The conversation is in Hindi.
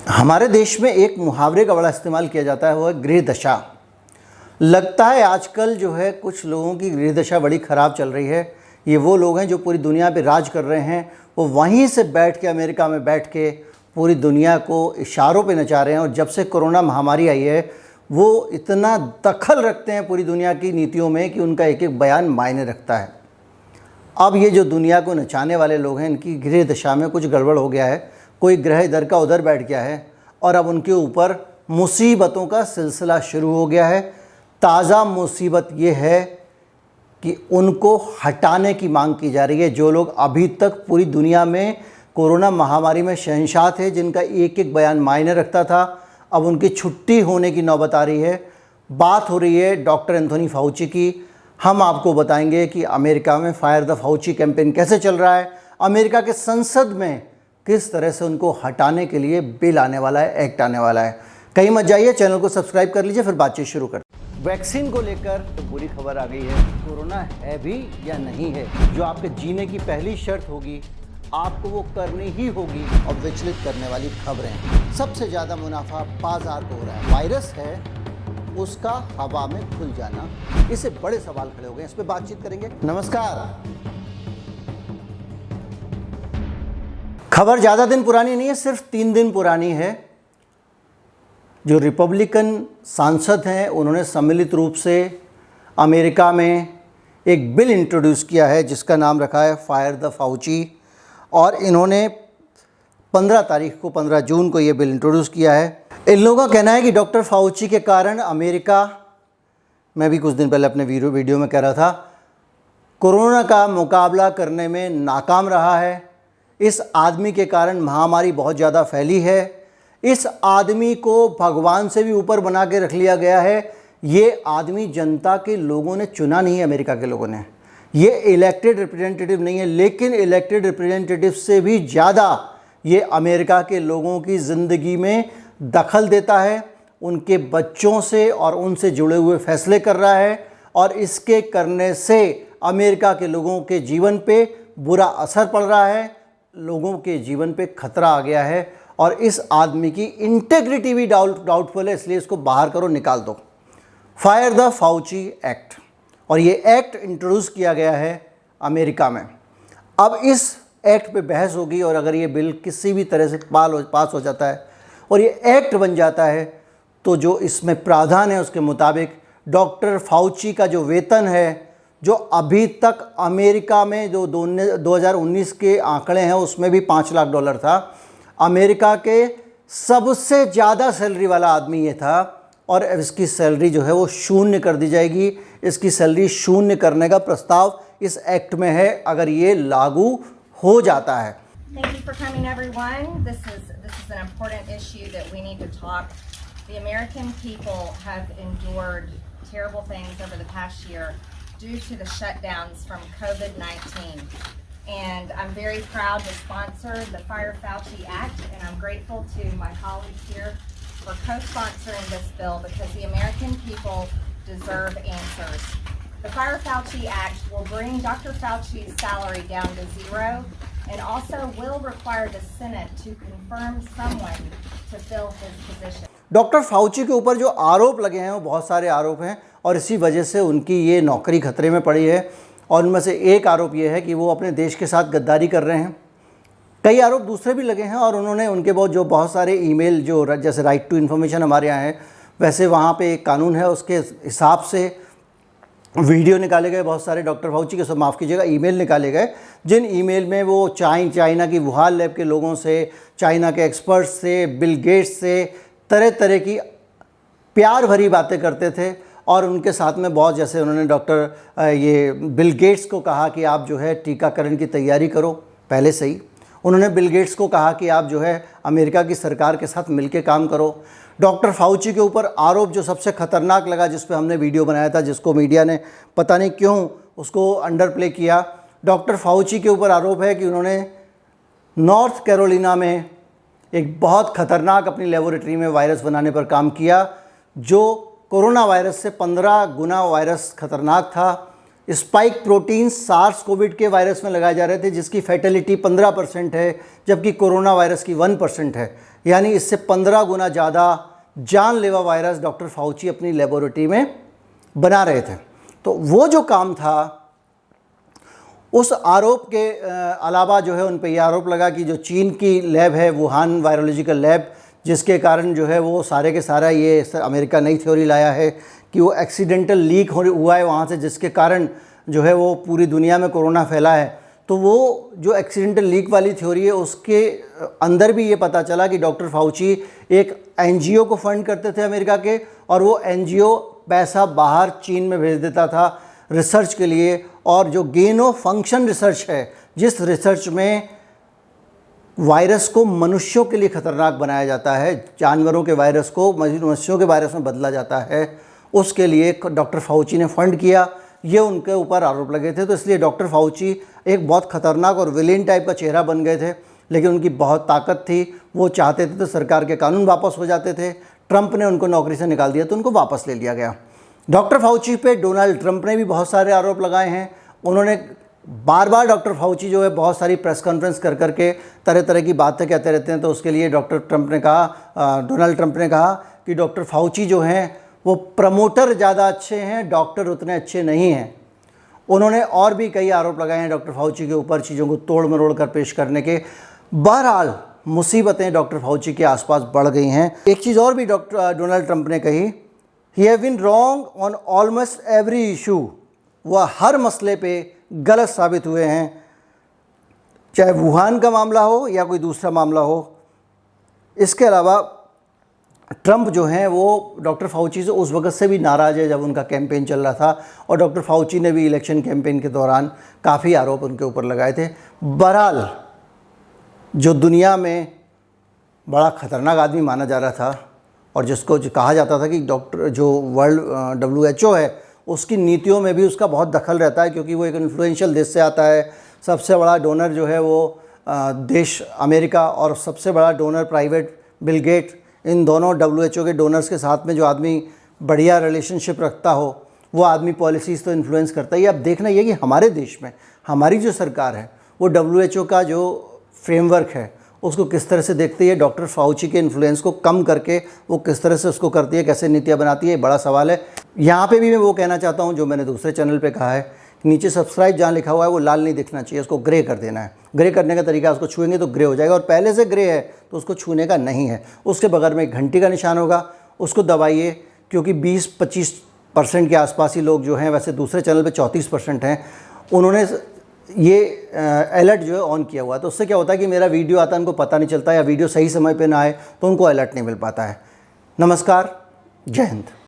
हमारे देश में एक मुहावरे का बड़ा इस्तेमाल किया जाता है, वो है गृह दशा। लगता है आजकल जो है कुछ लोगों की गृह दशा बड़ी ख़राब चल रही है। ये वो लोग हैं जो पूरी दुनिया पे राज कर रहे हैं, वो वहीं से बैठ के अमेरिका में बैठ के पूरी दुनिया को इशारों पे नचा रहे हैं। और जब से कोरोना महामारी आई है वो इतना दखल रखते हैं पूरी दुनिया की नीतियों में कि उनका एक एक बयान मायने रखता है। अब ये जो दुनिया को नचाने वाले लोग हैं, इनकी गृह दशा में कुछ गड़बड़ हो गया है, कोई ग्रह इधर का उधर बैठ गया है और अब उनके ऊपर मुसीबतों का सिलसिला शुरू हो गया है। ताज़ा मुसीबत ये है कि उनको हटाने की मांग की जा रही है। जो लोग अभी तक पूरी दुनिया में कोरोना महामारी में शहंशाह थे, जिनका एक एक बयान मायने रखता था, अब उनकी छुट्टी होने की नौबत आ रही है। बात हो रही है डॉक्टर एंथोनी फाउची की। हम आपको बताएंगे कि अमेरिका में फायर द फाउची कैंपेन कैसे चल रहा है, अमेरिका के संसद में किस तरह से उनको हटाने के लिए बिल आने वाला है, एक्ट आने वाला है। कहीं मत जाइए, चैनल को सब्सक्राइब कर लीजिए, फिर बातचीत शुरू करते हैं। वैक्सीन को लेकर तो बुरी खबर आ गई है। कोरोना है भी या नहीं है, जो आपके जीने की पहली शर्त होगी आपको वो करनी ही होगी। और विचलित करने वाली खबरें, सबसे ज़्यादा मुनाफा बाजार को हो रहा है। वायरस है, उसका हवा में खुल जाना, इससे बड़े सवाल खड़े हो गए। इस पर बातचीत करेंगे। नमस्कार। खबर ज़्यादा दिन पुरानी नहीं है, सिर्फ 3 दिन पुरानी है। जो रिपब्लिकन सांसद हैं उन्होंने सम्मिलित रूप से अमेरिका में एक बिल इंट्रोड्यूस किया है जिसका नाम रखा है फायर द फाउची। और इन्होंने 15 जून को ये बिल इंट्रोड्यूस किया है। इन लोगों का कहना है कि डॉक्टर फाउची के कारण अमेरिका, मैं भी कुछ दिन पहले अपने वीडियो में कह रहा था, कोरोना का मुकाबला करने में नाकाम रहा है। इस आदमी के कारण महामारी बहुत ज़्यादा फैली है। इस आदमी को भगवान से भी ऊपर बना के रख लिया गया है। ये आदमी जनता के लोगों ने चुना नहीं है, अमेरिका के लोगों ने। ये इलेक्टेड रिप्रेजेंटेटिव नहीं है, लेकिन इलेक्टेड रिप्रेजेंटेटिव से भी ज़्यादा ये अमेरिका के लोगों की ज़िंदगी में दखल देता है, उनके बच्चों से और उनसे जुड़े हुए फैसले कर रहा है। और इसके करने से अमेरिका के लोगों के जीवन पे बुरा असर पड़ रहा है, लोगों के जीवन पे खतरा आ गया है। और इस आदमी की इंटेग्रिटी भी डाउटफुल है, इसलिए इसको बाहर करो, निकाल दो। फायर द फाउची एक्ट, और ये एक्ट इंट्रोड्यूस किया गया है अमेरिका में। अब इस एक्ट पे बहस होगी, और अगर ये बिल किसी भी तरह से पास हो जाता है और ये एक्ट बन जाता है तो जो इसमें प्रावधान है उसके मुताबिक डॉक्टर फाउची का जो वेतन है, जो अभी तक अमेरिका में जो 2019 के आंकड़े हैं उसमें भी $5 लाख था, अमेरिका के सबसे ज़्यादा सैलरी वाला आदमी ये था। और इसकी सैलरी जो है वो शून्य कर दी जाएगी। इसकी सैलरी शून्य करने का प्रस्ताव इस एक्ट में है, अगर ये लागू हो जाता है। Thank you for coming, everyone. This is an important issue that we need to talk. The American people have endured terrible things over the past year due to the shutdowns from COVID-19. And I'm very proud to sponsor the Fire Fauci Act, and I'm grateful to my colleagues here for co-sponsoring this bill because the American people deserve answers. The Fire Fauci Act will bring Dr. Fauci's salary down to zero and also will require the Senate to confirm someone to fill his position. Doctor Fauci के ऊपर जो आरोप लगे हैं वो बहुत सारे आरोप हैं, और इसी वजह से उनकी ये नौकरी खतरे में पड़ी है। और उनमें से एक आरोप ये है कि वो अपने देश के साथ गद्दारी कर रहे हैं। कई आरोप दूसरे भी लगे हैं, और उन्होंने उनके बहुत सारे ईमेल, जो जैसे राइट टू इन्फॉर्मेशन हमारे यहाँ है, वैसे वहाँ पे एक कानून है, उसके हिसाब से वीडियो निकाले गए बहुत सारे डॉक्टर फाउची के, सब माफ़ कीजिएगा, ईमेल निकाले गए, जिन ईमेल में वो चाइना की वुहान लैब के लोगों से, चाइना के एक्सपर्ट्स से, बिल गेट्स से तरह तरह की प्यार भरी बातें करते थे। और उनके साथ में बहुत, जैसे उन्होंने ये बिल गेट्स को कहा कि आप जो है टीकाकरण की तैयारी करो पहले से ही। उन्होंने बिल गेट्स को कहा कि आप जो है अमेरिका की सरकार के साथ मिलकर काम करो। डॉक्टर फाउची के ऊपर आरोप जो सबसे ख़तरनाक लगा, जिस पे हमने वीडियो बनाया था, जिसको मीडिया ने पता नहीं क्यों उसको अंडर प्ले किया, डॉक्टर फाउची के ऊपर आरोप है कि उन्होंने नॉर्थ कैरोलिना में एक बहुत ख़तरनाक अपनी लेबोरेटरी में वायरस बनाने पर काम किया, जो कोरोना वायरस से 15 गुना वायरस ख़तरनाक था, स्पाइक प्रोटीन सार्स कोविड के वायरस में लगाए जा रहे थे, जिसकी फैटेलिटी 15% है, जबकि कोरोना वायरस की 1% है। यानी इससे 15 गुना ज़्यादा जानलेवा वायरस डॉक्टर फाउची अपनी लेबोरेटरी में बना रहे थे। तो वो जो काम था, उस आरोप के अलावा जो है उन पे ये आरोप लगा कि जो चीन की लैब है, वुहान वायरोलॉजिकल लैब, जिसके कारण जो है वो सारे के सारा ये अमेरिका नई थ्योरी लाया है कि वो एक्सीडेंटल लीक हुआ है वहाँ से, जिसके कारण जो है वो पूरी दुनिया में कोरोना फैला है। तो वो जो एक्सीडेंटल लीक वाली थ्योरी है, उसके अंदर भी ये पता चला कि डॉक्टर फाउची एक एनजीओ को फंड करते थे अमेरिका के, और वो एनजीओ पैसा बाहर चीन में भेज देता था रिसर्च के लिए। और जो गेन ऑफ फंक्शन रिसर्च है, जिस रिसर्च में वायरस को मनुष्यों के लिए ख़तरनाक बनाया जाता है, जानवरों के वायरस को मनुष्यों के वायरस में बदला जाता है, उसके लिए डॉक्टर फाउची ने फ़ंड किया। ये उनके ऊपर आरोप लगे थे। तो इसलिए डॉक्टर फाउची एक बहुत ख़तरनाक और विलेन टाइप का चेहरा बन गए थे। लेकिन उनकी बहुत ताकत थी, वो चाहते थे तो सरकार के कानून वापस हो जाते थे। ट्रंप ने उनको नौकरी से निकाल दिया तो उनको वापस ले लिया गया। डॉक्टर फाउची पे डोनाल्ड ट्रंप ने भी बहुत सारे आरोप लगाए हैं। उन्होंने बार बार डॉक्टर फाउची जो है बहुत सारी प्रेस कॉन्फ्रेंस कर करके तरह तरह की बातें कहते रहते हैं। तो उसके लिए डोनाल्ड ट्रंप ने कहा कि डॉक्टर फाउची जो हैं वो प्रमोटर ज़्यादा अच्छे हैं, डॉक्टर उतने अच्छे नहीं हैं। उन्होंने और भी कई आरोप लगाए हैं डॉक्टर फाउची के ऊपर, चीज़ों को तोड़ मरोड़ कर पेश करने के। बहरहाल मुसीबतें डॉक्टर फाउची के आसपास बढ़ गई हैं। एक चीज़ और भी डोनाल्ड ट्रंप ने कही, he have been wrong on almost every issue. वह हर मसले पे गलत साबित हुए हैं, चाहे वुहान का मामला हो या कोई दूसरा मामला हो। इसके अलावा ट्रंप जो हैं वो डॉक्टर फाउची से उस वक्त से भी नाराज़ है जब उनका कैंपेन चल रहा था, और डॉक्टर फाउची ने भी इलेक्शन कैंपेन के दौरान काफ़ी आरोप उनके ऊपर लगाए थे। बहरहाल जो दुनिया में बड़ा ख़तरनाक आदमी माना जा रहा था, और जिसको कहा जाता था कि डॉक्टर जो वर्ल्ड WHO है, उसकी नीतियों में भी उसका बहुत दखल रहता है, क्योंकि वो एक इन्फ्लुएंशियल देश से आता है। सबसे बड़ा डोनर जो है वो देश अमेरिका, और सबसे बड़ा डोनर प्राइवेट बिल गेट। इन दोनों WHO के डोनर्स के साथ में जो आदमी बढ़िया रिलेशनशिप रखता हो, वो आदमी पॉलिसीज़ तो इन्फ्लुएंस करता ही। अब देखना ये कि हमारे देश में हमारी जो सरकार है वो WHO का जो फ्रेमवर्क है उसको किस तरह से देखती है, डॉक्टर फाउची के इन्फ्लुएंस को कम करके वो किस तरह से उसको करती है, कैसे नीतियाँ बनाती है, बड़ा सवाल है। यहाँ पे भी मैं वो कहना चाहता हूँ जो मैंने दूसरे चैनल पे कहा है, नीचे सब्सक्राइब जहाँ लिखा हुआ है वो लाल नहीं दिखना चाहिए, उसको ग्रे कर देना है। ग्रे करने का तरीका, उसको छुएंगे तो ग्रे हो जाएगा, और पहले से ग्रे है तो उसको छूने का नहीं है। उसके बगल में एक घंटी का निशान होगा, उसको दबाइए, क्योंकि 20-25% के आसपास ही लोग जो हैं, वैसे दूसरे चैनल पे 34% हैं, उन्होंने ये अलर्ट जो है ऑन किया हुआ है। तो उससे क्या होता है कि मेरा वीडियो आता है उनको पता नहीं चलता, या वीडियो सही समय पे ना आए तो उनको अलर्ट नहीं मिल पाता है। नमस्कार, जय हिंद।